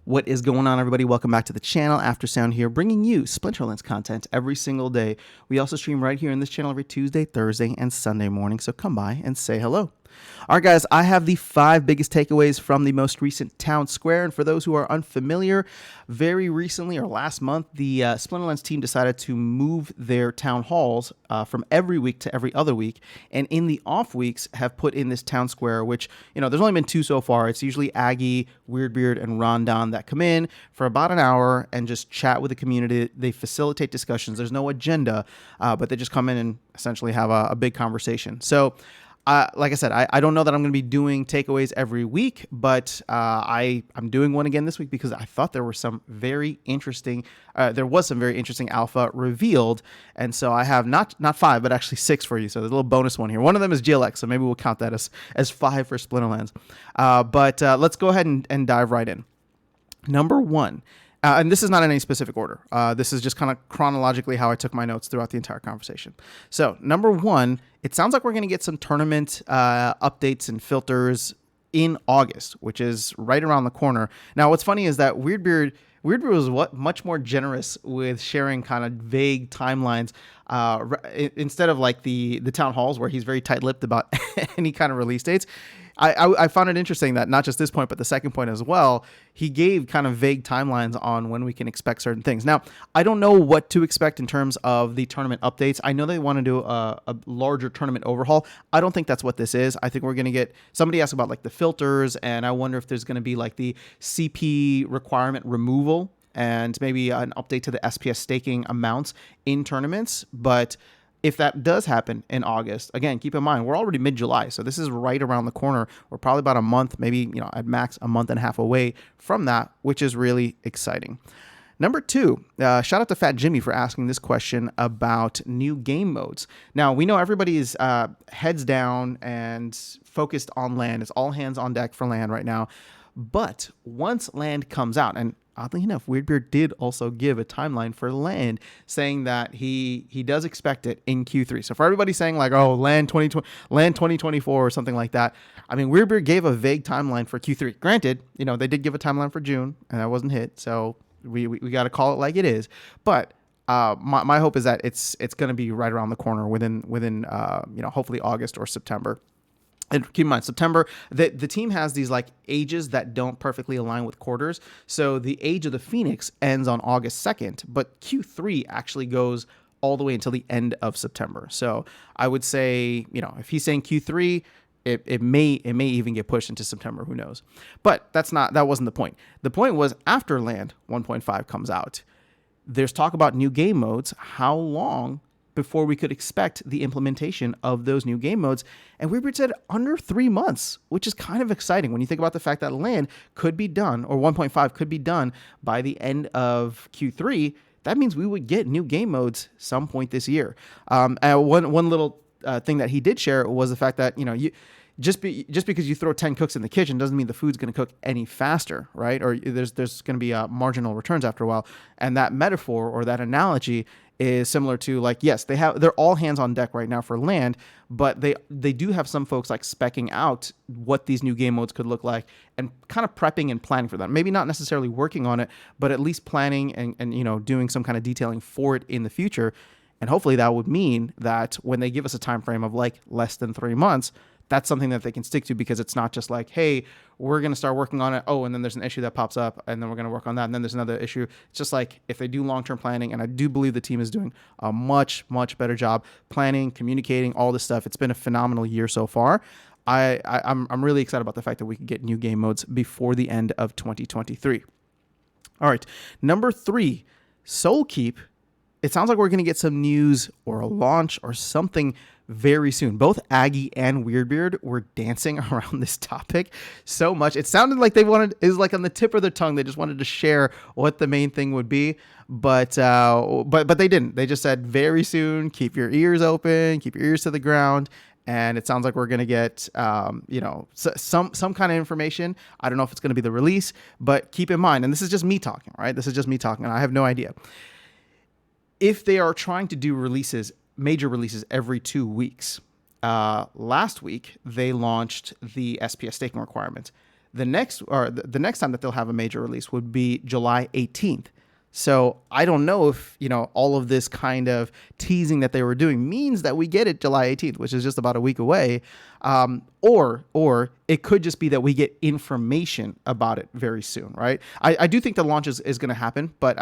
What is going on, everybody? Welcome back to the channel. After Sound here, bringing you Splinterlands content every single day. We also stream right here in this channel every Tuesday, Thursday, and Sunday morning, so come by and say hello. All right, guys, I have the 5 biggest takeaways from the most recent town square. And for those who are unfamiliar, very recently or last month, the Splinterlands team decided to move their town halls from every week to every other week. And in the off weeks, have put in this town square, which, you know, there's only been 2 so far. It's usually Aggie, Weirdbeard, and Rondon that come in for about an hour and just chat with the community. They facilitate discussions. There's no agenda, but they just come in and essentially have a big conversation. So, like I said, I don't know that I'm going to be doing takeaways every week, but I'm doing one again this week because I thought there was some very interesting alpha revealed, and so I have not 5, but actually 6 for you. So there's a little bonus one here. One of them is GLX, so maybe we'll count that as 5 for Splinterlands. But let's go ahead and dive right in. Number 1. And this is not in any specific order. This is just kind of chronologically how I took my notes throughout the entire conversation. So, number 1, it sounds like we're going to get some tournament updates and filters in August, which is right around the corner. Now, what's funny is that Weirdbeard was much more generous with sharing kind of vague timelines instead of like the town halls where he's very tight-lipped about any kind of release dates. I found it interesting that not just this point, but the second point as well, he gave kind of vague timelines on when we can expect certain things. Now, I don't know what to expect in terms of the tournament updates. I know they want to do a larger tournament overhaul. I don't think that's what this is. I think we're going to get, somebody asked about like the filters, and I wonder if there's going to be like the CP requirement removal and maybe an update to the SPS staking amounts in tournaments. But if that does happen in August, again, keep in mind, we're already mid-July, so this is right around the corner. We're probably about a month, maybe, you know, at max a month and a half away from that, which is really exciting. Number 2, shout out to Fat Jimmy for asking this question about new game modes. Now, we know everybody is heads down and focused on land. It's all hands on deck for land right now. But once land comes out, and oddly enough, Weirdbeard did also give a timeline for land, saying that he does expect it in Q3. So for everybody saying like, oh, land 2024 or something like that, I mean, Weirdbeard gave a vague timeline for Q3. Granted, you know, they did give a timeline for June, and that wasn't hit, so we got to call it like it is. But my hope is that it's going to be right around the corner within you know, hopefully August or September. And keep in mind, September, the team has these like ages that don't perfectly align with quarters. So the age of the Phoenix ends on August 2nd, but Q3 actually goes all the way until the end of September. So I would say, you know, if he's saying Q3, it may even get pushed into September. Who knows? But that wasn't the point. The point was after Land 1.5 comes out, there's talk about new game modes. How long before we could expect the implementation of those new game modes? And Weirdbeard said under 3 months, which is kind of exciting when you think about the fact that Land could be done, or 1.5 could be done by the end of Q3. That means we would get new game modes some point this year. And one little thing that he did share was the fact that, you know, just because you throw 10 cooks in the kitchen doesn't mean the food's going to cook any faster, right? Or there's going to be marginal returns after a while. And that metaphor or that analogy is similar to, like, yes, they're all hands on deck right now for Land, but they do have some folks like speccing out what these new game modes could look like and kind of prepping and planning for them. Maybe not necessarily working on it, but at least planning and you know, doing some kind of detailing for it in the future. And hopefully that would mean that when they give us a time frame of like less than 3 months, that's something that they can stick to, because it's not just like, hey, we're going to start working on it. Oh, and then there's an issue that pops up, and then we're going to work on that. And then there's another issue. It's just like, if they do long-term planning, and I do believe the team is doing a much, much better job planning, communicating, all this stuff. It's been a phenomenal year so far. I'm really excited about the fact that we can get new game modes before the end of 2023. All right. Number 3, Soul Keep. It sounds like we're going to get some news or a launch or something very soon. Both Aggie and Weirdbeard were dancing around this topic so much. It sounded like it was like on the tip of their tongue. They just wanted to share what the main thing would be, but they didn't. They just said very soon. Keep your ears open. Keep your ears to the ground. And it sounds like we're going to get, you know, some kind of information. I don't know if it's going to be the release, but keep in mind, and this is just me talking, right? This is just me talking, and I have no idea. If they are trying to do major releases every 2 weeks, last week they launched the SPS staking requirement. The next time that they'll have a major release would be July 18th. So I don't know if, all of this kind of teasing that they were doing means that we get it July 18th, which is just about a week away. Or it could just be that we get information about it very soon, right? I do think the launch is going to happen, but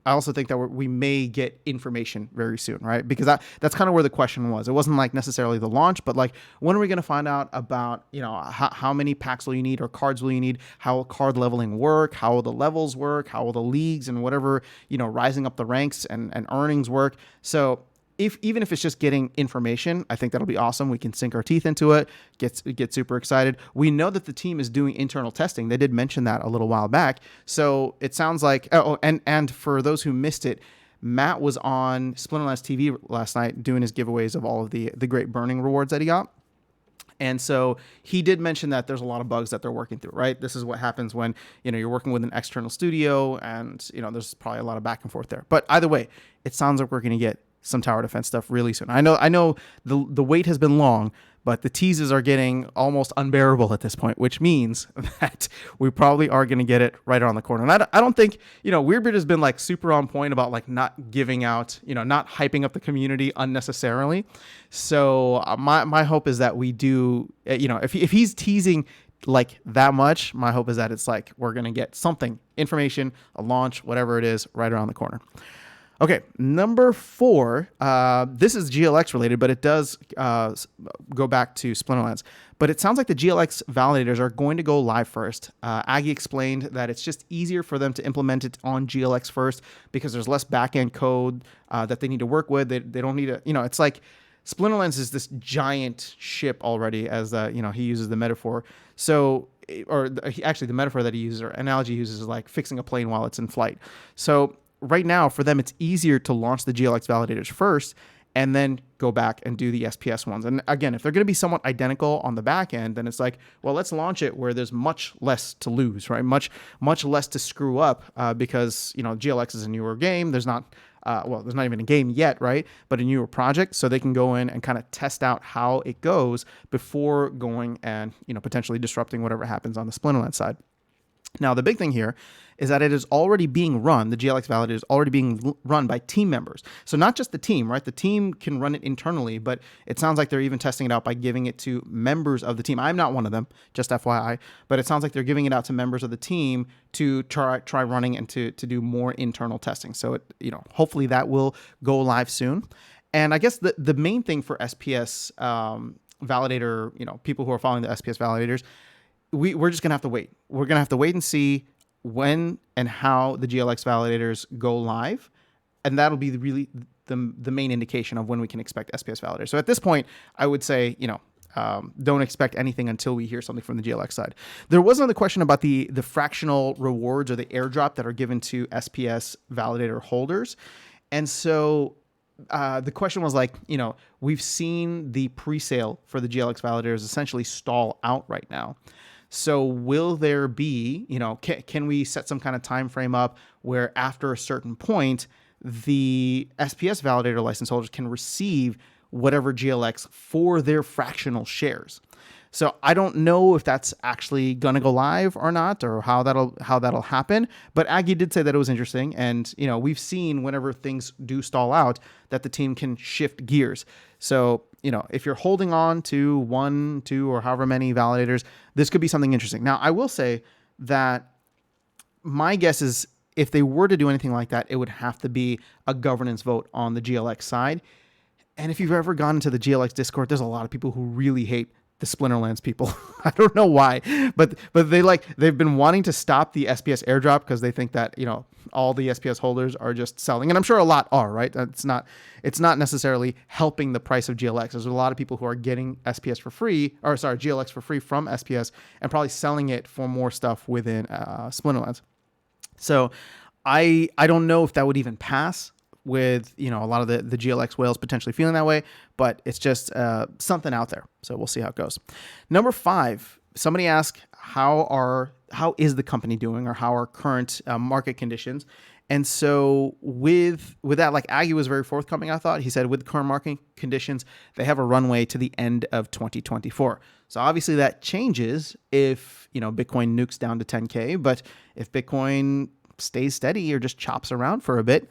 I also think that we may get information very soon, right? Because that's kind of where the question was. It wasn't like necessarily the launch, but like, when are we going to find out about, how many packs will you need or cards will you need? How will card leveling work? How will the levels work? How will the leagues and whatever, rising up the ranks and earnings work? So even if it's just getting information, I think that'll be awesome. We can sink our teeth into it, get super excited. We know that the team is doing internal testing. They did mention that a little while back. So it sounds like, and for those who missed it, Matt was on Splinterlands TV last night doing his giveaways of all of the great burning rewards that he got. And so he did mention that there's a lot of bugs that they're working through, right? This is what happens when, you're working with an external studio and, there's probably a lot of back and forth there. But either way, it sounds like we're going to get some tower defense stuff really soon. I know the wait has been long, but the teases are getting almost unbearable at this point, which means that we probably are going to get it right around the corner. And I don't think, Weirdbeard has been like super on point about like not giving out, not hyping up the community unnecessarily. So my hope is that we do, if he's teasing like that much, my hope is that it's like we're going to get something, information, a launch, whatever it is, right around the corner. Okay, number 4, this is GLX related, but it does go back to Splinterlands. But it sounds like the GLX validators are going to go live first. Aggie explained that it's just easier for them to implement it on GLX first because there's less back-end code that they need to work with. They don't need to, it's like Splinterlands is this giant ship already, as he uses the metaphor. So, actually the metaphor that he uses or analogy he uses is like fixing a plane while it's in flight. So right now, for them, it's easier to launch the GLX validators first and then go back and do the SPS ones. And again, if they're going to be somewhat identical on the back end, then it's like, well, let's launch it where there's much less to lose, right? Much less to screw up because, GLX is a newer game. There's not even a game yet, right? But a newer project. So they can go in and kind of test out how it goes before going and, potentially disrupting whatever happens on the Splinterlands side. Now, the big thing here is that it is already being run, the GLX validator is already being run by team members. So not just the team, right? The team can run it internally, but it sounds like they're even testing it out by giving it to members of the team. I'm not one of them, just FYI, but it sounds like they're giving it out to members of the team to try running and to do more internal testing. So, hopefully that will go live soon. And I guess the main thing for SPS validator, people who are following the SPS validators, we're just going to have to wait. We're going to have to wait and see when and how the GLX validators go live. And that'll be the main indication of when we can expect SPS validators. So at this point, I would say, don't expect anything until we hear something from the GLX side. There was another question about the fractional rewards or the airdrop that are given to SPS validator holders. And so the question was like, we've seen the pre-sale for the GLX validators essentially stall out right now. So will there be, can we set some kind of time frame up where after a certain point, the SPS validator license holders can receive whatever GLX for their fractional shares? So I don't know if that's actually going to go live or not, or how that'll happen. But Aggie did say that it was interesting, and we've seen whenever things do stall out that the team can shift gears. So if you're holding on to 1, 2, or however many validators, this could be something interesting. Now, I will say that my guess is if they were to do anything like that, it would have to be a governance vote on the GLX side. And if you've ever gone into the GLX Discord, there's a lot of people who really hate the Splinterlands people. I don't know why, but they've been wanting to stop the SPS airdrop because they think that, all the SPS holders are just selling. And I'm sure a lot are, right? It's not necessarily helping the price of GLX. There's a lot of people who are getting GLX for free from SPS and probably selling it for more stuff within Splinterlands. So I don't know if that would even pass with, a lot of the GLX whales potentially feeling that way, but it's just something out there. So we'll see how it goes. Number 5, somebody asked how is the company doing, or how are current market conditions. And so with that, like Aggie was very forthcoming, I thought. He said with current market conditions, they have a runway to the end of 2024. So obviously that changes if, Bitcoin nukes down to 10K, but if Bitcoin stays steady or just chops around for a bit,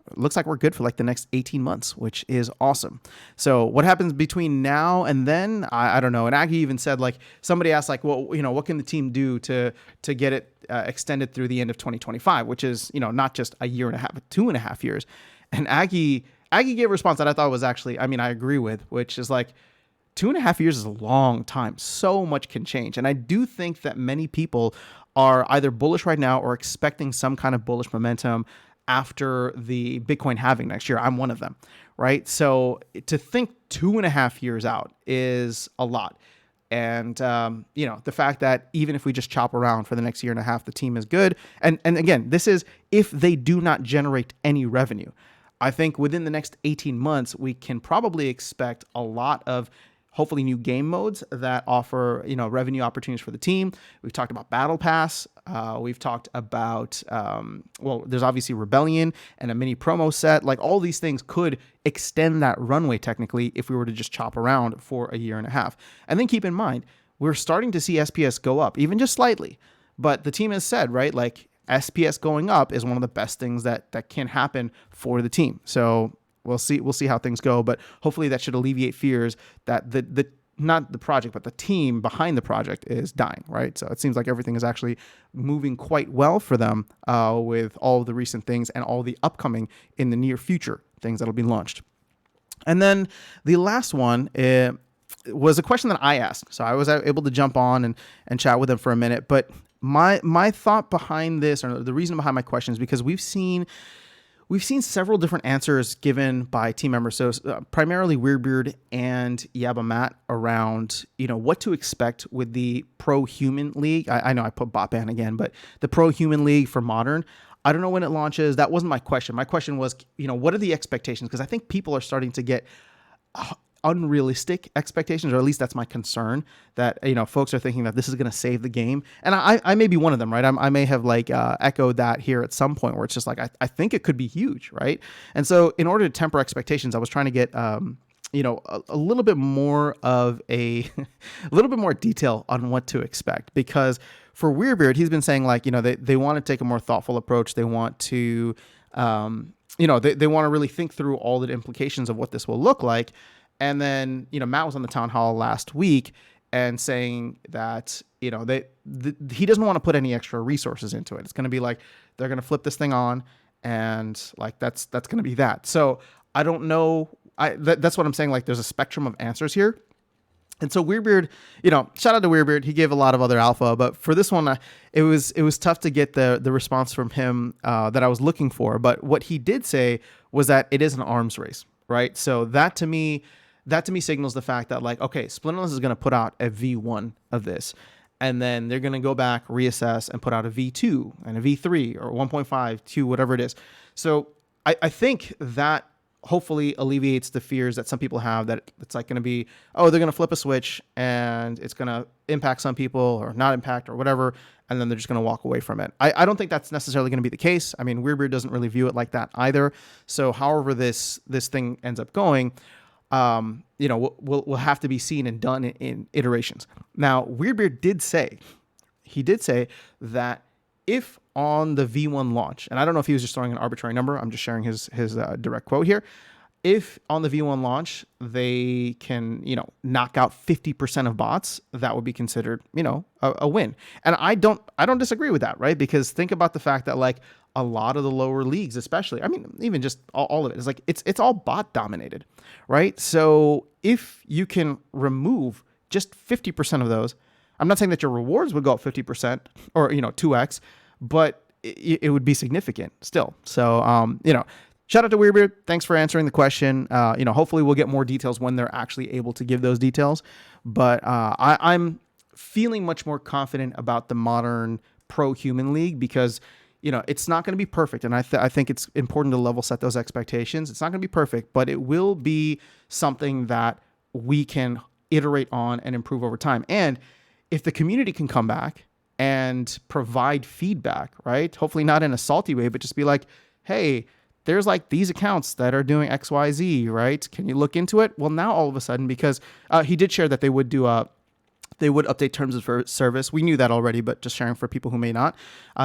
it looks like we're good for like the next 18 months, which is awesome. So what happens between now and then, I don't know. And Aggie even said, like, somebody asked, like, well, what can the team do to get it extended through the end of 2025, which is, not just a year and a half, but 2.5 years. And Aggie gave a response that I thought was actually, I agree with, which is like, 2.5 years is a long time. So much can change. And I do think that many people are either bullish right now or expecting some kind of bullish momentum after the Bitcoin halving next year. I'm one of them, right? So to think 2.5 years out is a lot. And, the fact that even if we just chop around for the next year and a half, the team is good. And again, this is if they do not generate any revenue. I think within the next 18 months, we can probably expect a lot of hopefully new game modes that offer, revenue opportunities for the team. We've talked about Battle Pass. We've talked about, there's obviously Rebellion and a mini promo set. Like, all these things could extend that runway technically if we were to just chop around for a year and a half. And then keep in mind, we're starting to see SPS go up, even just slightly. But the team has said, right, like SPS going up is one of the best things that can happen for the team. So we'll see how things go, but hopefully that should alleviate fears that the not the project, but the team behind the project is dying, right? So it seems like everything is actually moving quite well for them with all of the recent things and all the upcoming in the near future things that'll be launched. And then the last one was a question that I asked. So I was able to jump on and chat with them for a minute, but my thought behind this, or the reason behind my question, is because we've seen several different answers given by team members. So primarily Weirdbeard and Yabba Matt around, what to expect with the Pro Human League. I know I put Botban again, but the Pro Human League for Modern, I don't know when it launches. That wasn't my question. My question was, what are the expectations? Because I think people are starting to get unrealistic expectations, or at least that's my concern, that folks are thinking that this is going to save the game. And I may be one of them, right? I may have echoed that here at some point, where it's just like I think it could be huge, right? And so in order to temper expectations, I was trying to get a little bit more of a little bit more detail on what to expect, because for Weirdbeard, he's been saying they want to take a more thoughtful approach. They want to they want to really think through all the implications of what this will look like. And then, Matt was on the town hall last week and saying that, he doesn't want to put any extra resources into it. It's going to be like, they're going to flip this thing on, and that's going to be that. So I don't know. That's what I'm saying. Like, there's a spectrum of answers here. And so Weirdbeard, shout out to Weirdbeard. He gave a lot of other alpha, but for this one, it was tough to get the response from him that I was looking for. But what he did say was that it is an arms race, right? So that to me signals the fact that, okay, Splinterless is going to put out a V1 of this, and then they're going to go back, reassess, and put out a V2 and a V3 or 1.5, 2, whatever it is. So I think that hopefully alleviates the fears that some people have, that it's going to be, they're going to flip a switch and it's going to impact some people or not impact or whatever, and then they're just going to walk away from it. I don't think that's necessarily going to be the case. I mean, Weirdbeard doesn't really view it like that either. So however this thing ends up going, will have to be seen and done in iterations. Now, Weirdbeard did say that if on the V1 launch, and I don't know if he was just throwing an arbitrary number, I'm just sharing his direct quote here. If on the V1 launch they can, knock out 50% of bots, that would be considered, a win. And I don't disagree with that, right? Because think about the fact that a lot of the lower leagues, especially, even just all of it is it's all bot dominated, right? So if you can remove just 50% of those, I'm not saying that your rewards would go up 50% or 2x, but it would be significant still. So shout out to Weirdbeard. Thanks for answering the question. Hopefully we'll get more details when they're actually able to give those details. But I'm feeling much more confident about the Modern Pro Human League, because it's not going to be perfect. And I think it's important to level set those expectations. It's not going to be perfect, but it will be something that we can iterate on and improve over time. And if the community can come back and provide feedback, right? Hopefully not in a salty way, but just be like, hey, there's like these accounts that are doing XYZ, right? Can you look into it? Well, now all of a sudden, because he did share that they would do they would update terms of service. We knew that already, but just sharing for people who may not.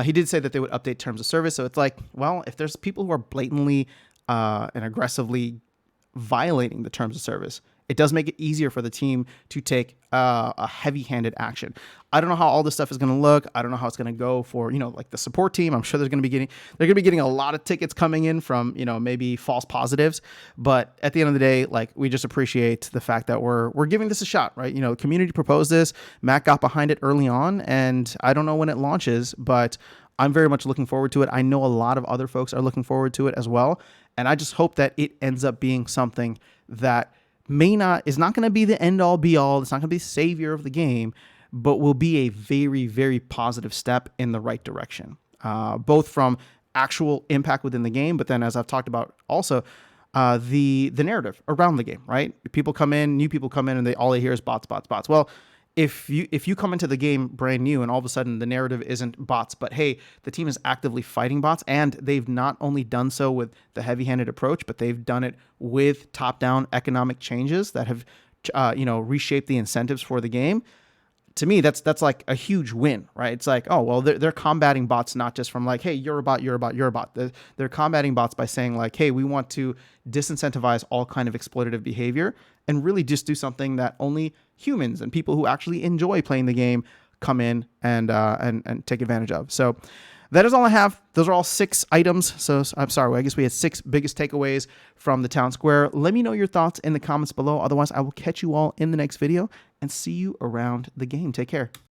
He did say that they would update terms of service. So it's like, well, if there's people who are blatantly and aggressively violating the terms of service, it does make it easier for the team to take a heavy-handed action. I don't know how all this stuff is going to look. I don't know how it's going to go for, like the support team. I'm sure they're going to be getting a lot of tickets coming in from, maybe false positives. But at the end of the day, like, we just appreciate the fact that we're giving this a shot, right? The community proposed this. Matt got behind it early on, and I don't know when it launches, but I'm very much looking forward to it. I know a lot of other folks are looking forward to it as well. And I just hope that it ends up being something that is not going to be the end all be all. It's not going to be the savior of the game, but will be a very, very positive step in the right direction, both from actual impact within the game, but then, as I've talked about also, the narrative around the game, right? People come in, new people come in, and all they hear is bots, bots, bots. Well, if you come into the game brand new and all of a sudden the narrative isn't bots, but hey, the team is actively fighting bots, and they've not only done so with the heavy-handed approach, but they've done it with top-down economic changes that have reshaped the incentives for the game. To me, that's like a huge win, right? It's like, oh, well, they're combating bots not just from like, hey, you're a bot, you're a bot, you're a bot. They're combating bots by saying like, hey, we want to disincentivize all kind of exploitative behavior and really just do something that only humans and people who actually enjoy playing the game come in and take advantage of. So that is all I have. Those are all 6 items. So I'm sorry, I guess we had 6 biggest takeaways from the town square. Let me know your thoughts in the comments below. Otherwise, I will catch you all in the next video and see you around the game. Take care.